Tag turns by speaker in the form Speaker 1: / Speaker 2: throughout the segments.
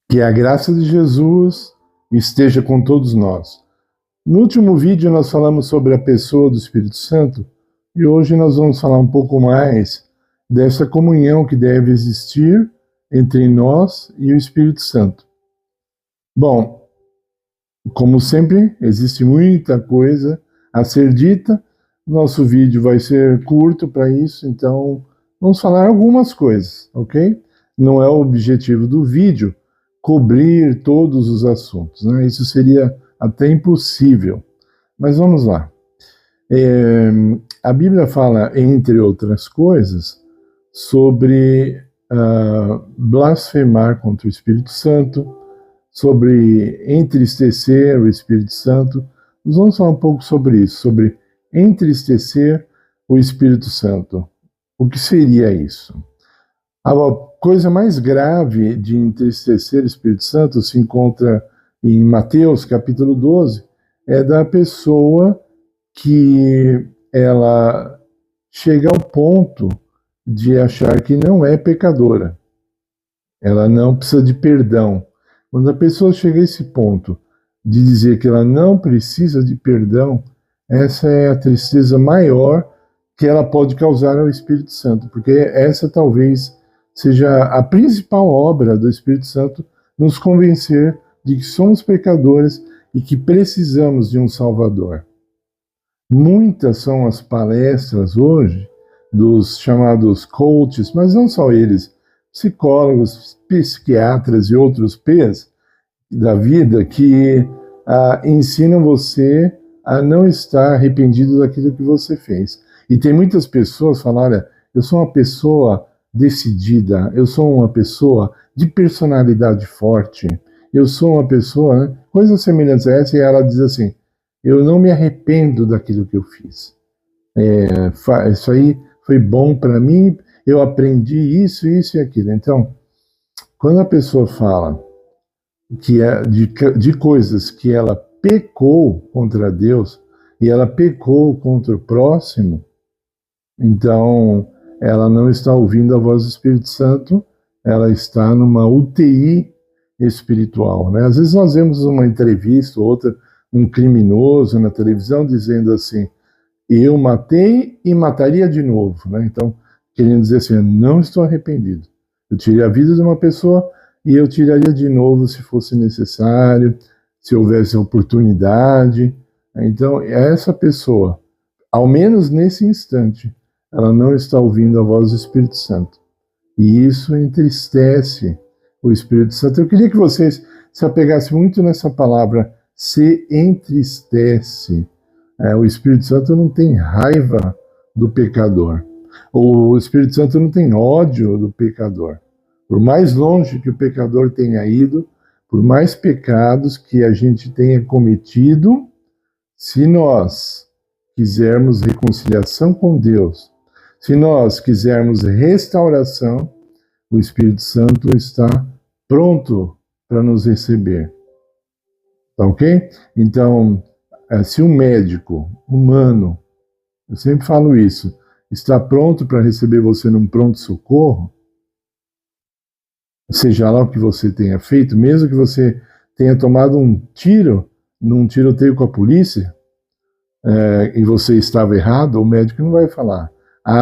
Speaker 1: Que a graça de Jesus esteja com todos nós. No último vídeo nós falamos sobre a pessoa do Espírito Santo e hoje nós vamos falar um pouco mais dessa comunhão que deve existir entre nós e o Espírito Santo. Bom, como sempre, existe muita coisa a ser dita. Nosso vídeo vai ser curto para isso, então vamos falar algumas coisas, ok? Não é o objetivo do vídeo cobrir todos os assuntos, né? Isso seria até impossível. Mas vamos lá. A Bíblia fala, entre outras coisas, sobre blasfemar contra o Espírito Santo, sobre entristecer o Espírito Santo. Nós vamos falar um pouco sobre isso, sobre entristecer o Espírito Santo. O que seria isso? A coisa mais grave de entristecer o Espírito Santo se encontra em Mateus, capítulo 12, é da pessoa que ela chega ao ponto de achar que não é pecadora. Ela não precisa de perdão. Quando a pessoa chega a esse ponto de dizer que ela não precisa de perdão, essa é a tristeza maior que ela pode causar ao Espírito Santo, porque essa talvez seja a principal obra do Espírito Santo, nos convencer de que somos pecadores e que precisamos de um Salvador. Muitas são as palestras hoje dos chamados coaches, mas não só eles, psicólogos, psiquiatras e outros P's da vida que ensinam você a não estar arrependido daquilo que você fez. E tem muitas pessoas que falam, olha, eu sou uma pessoa decidida, eu sou uma pessoa de personalidade forte, eu sou uma pessoa, né? Coisas semelhantes a essa, e ela diz assim, eu não me arrependo daquilo que eu fiz. Isso aí foi bom para mim, eu aprendi isso, isso e aquilo. Então, quando a pessoa fala que de coisas que ela pecou contra Deus e ela pecou contra o próximo, então ela não está ouvindo a voz do Espírito Santo, ela está numa UTI espiritual, né? Às vezes nós vemos uma entrevista ou outra, um criminoso na televisão dizendo assim, eu matei e mataria de novo, né? Então, querendo dizer assim, eu não estou arrependido. Eu tirei a vida de uma pessoa e eu tiraria de novo se fosse necessário, se houvesse oportunidade. Então, essa pessoa, ao menos nesse instante, ela não está ouvindo a voz do Espírito Santo. E isso entristece o Espírito Santo. Eu queria que vocês se apegassem muito nessa palavra, se entristece. O Espírito Santo não tem raiva do pecador. O Espírito Santo não tem ódio do pecador. Por mais longe que o pecador tenha ido, por mais pecados que a gente tenha cometido, se nós quisermos reconciliação com Deus, se nós quisermos restauração, o Espírito Santo está pronto para nos receber. Tá ok? Então, se um médico humano, eu sempre falo isso, está pronto para receber você num pronto-socorro, seja lá o que você tenha feito, mesmo que você tenha tomado um tiro num tiroteio com a polícia, e você estava errado, o médico não vai falar,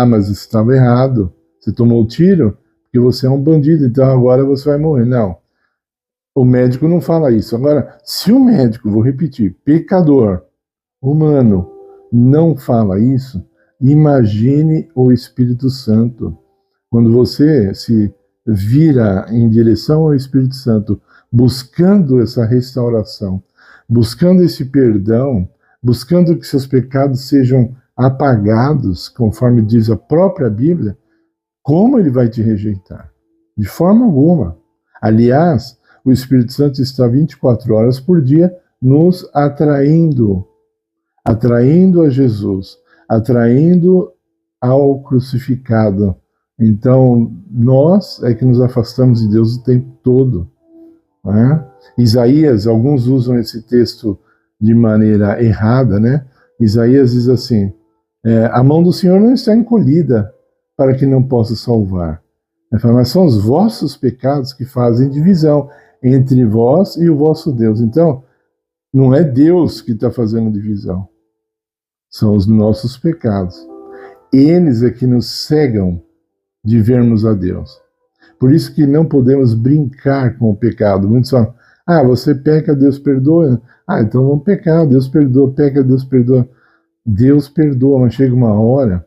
Speaker 1: mas você estava errado, você tomou o tiro porque você é um bandido, então agora você vai morrer. Não, o médico não fala isso. Agora, se o médico, vou repetir, pecador, humano, não fala isso, imagine o Espírito Santo. Quando você se vira em direção ao Espírito Santo, buscando essa restauração, buscando esse perdão, buscando que seus pecados sejam apagados, conforme diz a própria Bíblia, como ele vai te rejeitar? De forma alguma. Aliás, o Espírito Santo está 24 horas por dia nos atraindo a Jesus, atraindo ao crucificado. Então, nós é que nos afastamos de Deus o tempo todo. Né? Isaías, alguns usam esse texto de maneira errada, né? Isaías diz assim, a mão do Senhor não está encolhida para que não possa salvar. Ele fala, mas são os vossos pecados que fazem divisão entre vós e o vosso Deus. Então, não é Deus que está fazendo divisão, são os nossos pecados. Eles é que nos cegam de vermos a Deus. Por isso que não podemos brincar com o pecado. Muitos falam, você peca, Deus perdoa. Então vamos pecar, Deus perdoa, peca, Deus perdoa. Deus perdoa, mas chega uma hora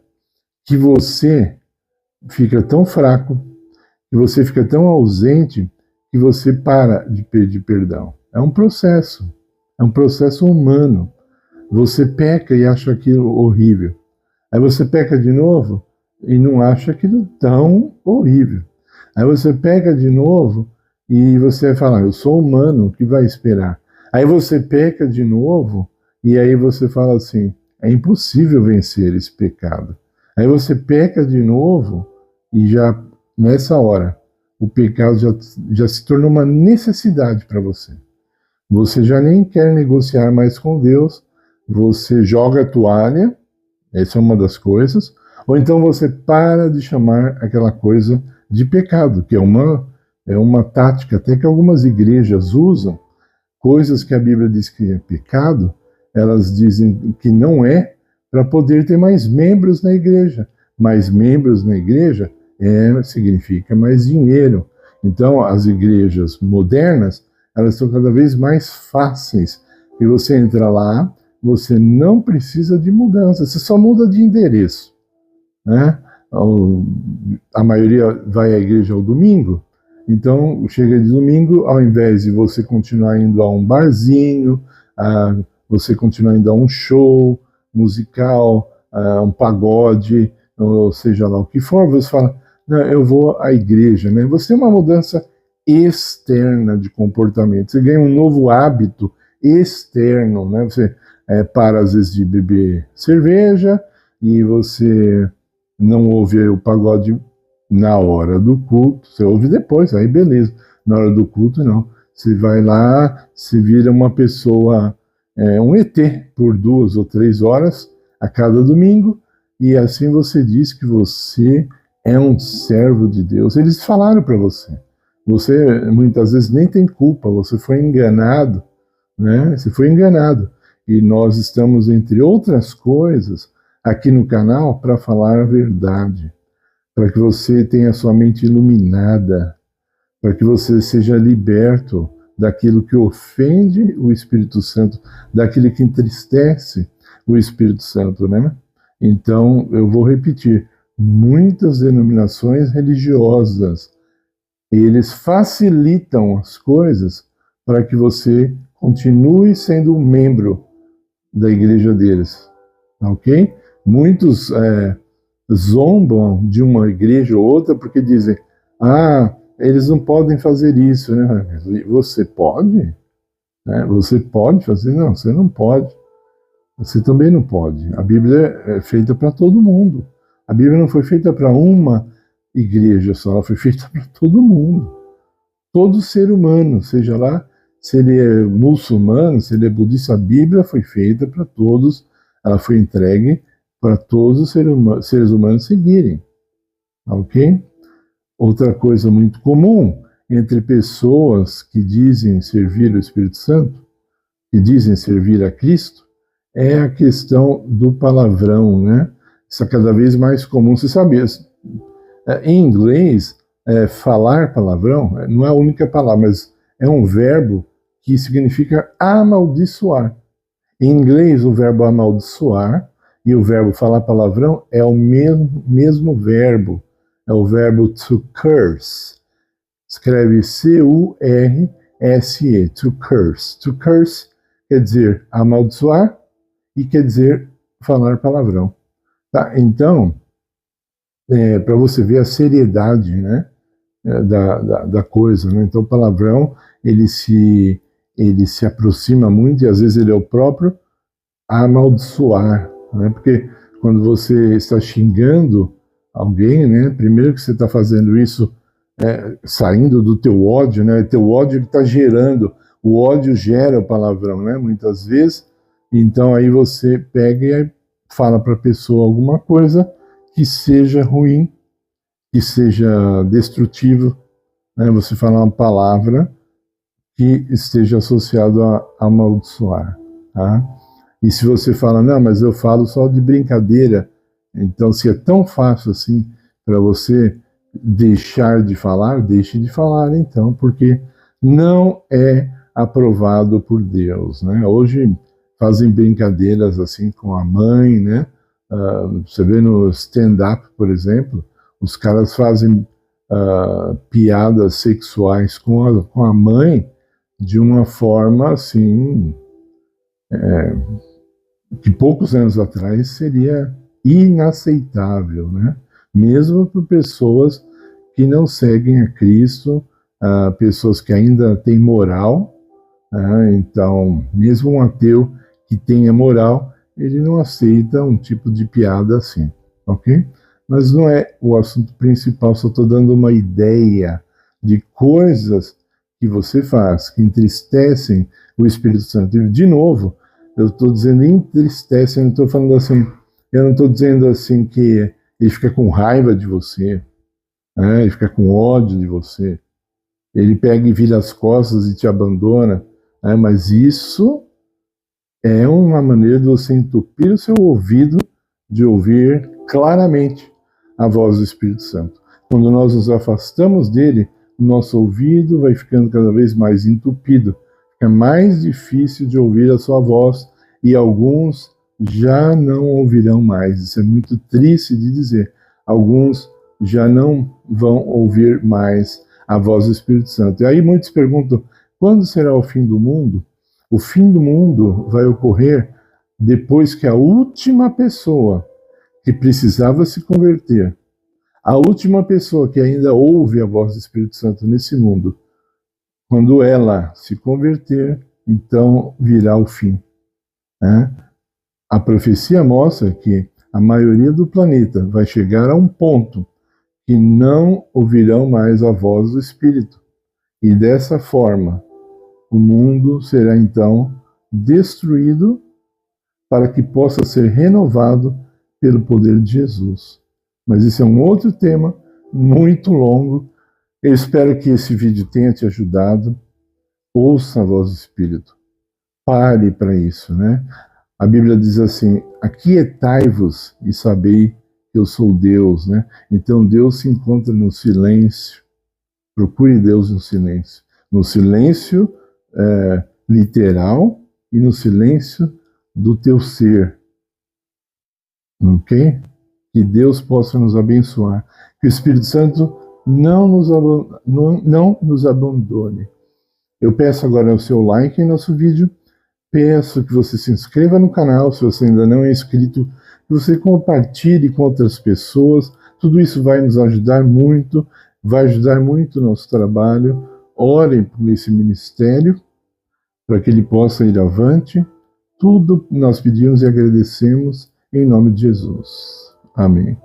Speaker 1: que você fica tão fraco, que você fica tão ausente, que você para de pedir perdão. É um processo humano. Você peca e acha aquilo horrível. Aí você peca de novo e não acha aquilo tão horrível. Aí você peca de novo e você vai falar, eu sou humano, o que vai esperar? Aí você peca de novo e aí você fala assim, é impossível vencer esse pecado. Aí você peca de novo e já, nessa hora, o pecado já se tornou uma necessidade para você. Você já nem quer negociar mais com Deus, você joga a toalha, essa é uma das coisas, ou então você para de chamar aquela coisa de pecado, que é uma tática até que algumas igrejas usam, coisas que a Bíblia diz que é pecado, elas dizem que não é, para poder ter mais membros na igreja. Mais membros na igreja significa mais dinheiro. Então, as igrejas modernas, elas são cada vez mais fáceis. E você entra lá, você não precisa de mudança, você só muda de endereço, né? A maioria vai à igreja ao domingo, então chega de domingo, ao invés de você continuar indo a um barzinho, você continuar indo a um show musical, um pagode, ou seja lá o que for, você fala, não, eu vou à igreja, né? Você tem uma mudança externa de comportamento, você ganha um novo hábito externo, né? Você para às vezes de beber cerveja e você não ouve o pagode na hora do culto, você ouve depois, aí beleza, na hora do culto não, você vai lá, se vira uma pessoa, um ET por 2 ou 3 horas a cada domingo, e assim você diz que você é um servo de Deus. Eles falaram para você, você muitas vezes nem tem culpa, você foi enganado, né? Você foi enganado. E nós estamos, entre outras coisas, aqui no canal para falar a verdade, para que você tenha sua mente iluminada, para que você seja liberto daquilo que ofende o Espírito Santo, daquilo que entristece o Espírito Santo, né? Então, eu vou repetir, muitas denominações religiosas, eles facilitam as coisas para que você continue sendo um membro da igreja deles, ok? Muitos zombam de uma igreja ou outra porque dizem, eles não podem fazer isso, né? Você pode? Você pode fazer? Não, você não pode. Você também não pode. A Bíblia é feita para todo mundo. A Bíblia não foi feita para uma igreja só, ela foi feita para todo mundo. Todo ser humano, seja lá se ele é muçulmano, se ele é budista, a Bíblia foi feita para todos, ela foi entregue para todos os seres humanos seguirem, ok? Outra coisa muito comum entre pessoas que dizem servir o Espírito Santo, que dizem servir a Cristo, é a questão do palavrão, né? Isso é cada vez mais comum. Você sabe, em inglês, falar palavrão não é a única palavra, mas é um verbo que significa amaldiçoar. Em inglês, o verbo amaldiçoar e o verbo falar palavrão é o mesmo verbo. É o verbo to curse. Escreve C-U-R-S-E, to curse. To curse quer dizer amaldiçoar e quer dizer falar palavrão. Tá? Então, para você ver a seriedade, né, da coisa, né? Então, o palavrão, ele se aproxima muito, e às vezes ele é o próprio amaldiçoar, né? Porque quando você está xingando alguém, né, primeiro que você está fazendo isso saindo do teu ódio, né? Teu ódio está gerando, o ódio gera o palavrão, né? Muitas vezes. Então aí você pega e fala para a pessoa alguma coisa que seja ruim, que seja destrutivo, né? Você fala uma palavra que esteja associado a amaldiçoar, tá? E se você fala, não, mas eu falo só de brincadeira, então se é tão fácil assim para você deixar de falar, deixe de falar então, porque não é aprovado por Deus, né? Hoje fazem brincadeiras assim com a mãe, né? Você vê no stand-up, por exemplo, os caras fazem piadas sexuais com a mãe de uma forma assim que poucos anos atrás seria inaceitável, né? Mesmo por pessoas que não seguem a Cristo, pessoas que ainda têm moral, né? Então, mesmo um ateu que tenha moral, ele não aceita um tipo de piada assim, ok? Mas não é o assunto principal, só estou dando uma ideia de coisas que você faz, que entristecem o Espírito Santo. E, de novo, eu estou dizendo entristece, eu não estou falando assim, eu não estou dizendo assim que ele fica com raiva de você, né? Ele fica com ódio de você, ele pega e vira as costas e te abandona, né? Mas isso é uma maneira de você entupir o seu ouvido de ouvir claramente a voz do Espírito Santo. Quando nós nos afastamos dele, o nosso ouvido vai ficando cada vez mais entupido. Fica mais difícil de ouvir a sua voz e alguns já não ouvirão mais. Isso é muito triste de dizer. Alguns já não vão ouvir mais a voz do Espírito Santo. E aí muitos perguntam, quando será o fim do mundo? O fim do mundo vai ocorrer depois que a última pessoa que precisava se converter, a última pessoa que ainda ouve a voz do Espírito Santo nesse mundo, quando ela se converter, então virá o fim, né? A profecia mostra que a maioria do planeta vai chegar a um ponto que não ouvirão mais a voz do Espírito. E dessa forma, o mundo será então destruído para que possa ser renovado pelo poder de Jesus. Mas isso é um outro tema muito longo. Eu espero que esse vídeo tenha te ajudado. Ouça a voz do Espírito. Pare para isso, né? A Bíblia diz assim, aquietai-vos e sabei que eu sou Deus, né? Então Deus se encontra no silêncio. Procure Deus no silêncio. No silêncio literal e no silêncio do teu ser. Ok? Que Deus possa nos abençoar. Que o Espírito Santo não nos abandone. Eu peço agora o seu like em nosso vídeo. Peço que você se inscreva no canal, se você ainda não é inscrito. Que você compartilhe com outras pessoas. Tudo isso vai nos ajudar muito. Vai ajudar muito o nosso trabalho. Orem por esse ministério, para que ele possa ir avante. Tudo nós pedimos e agradecemos em nome de Jesus. Amém.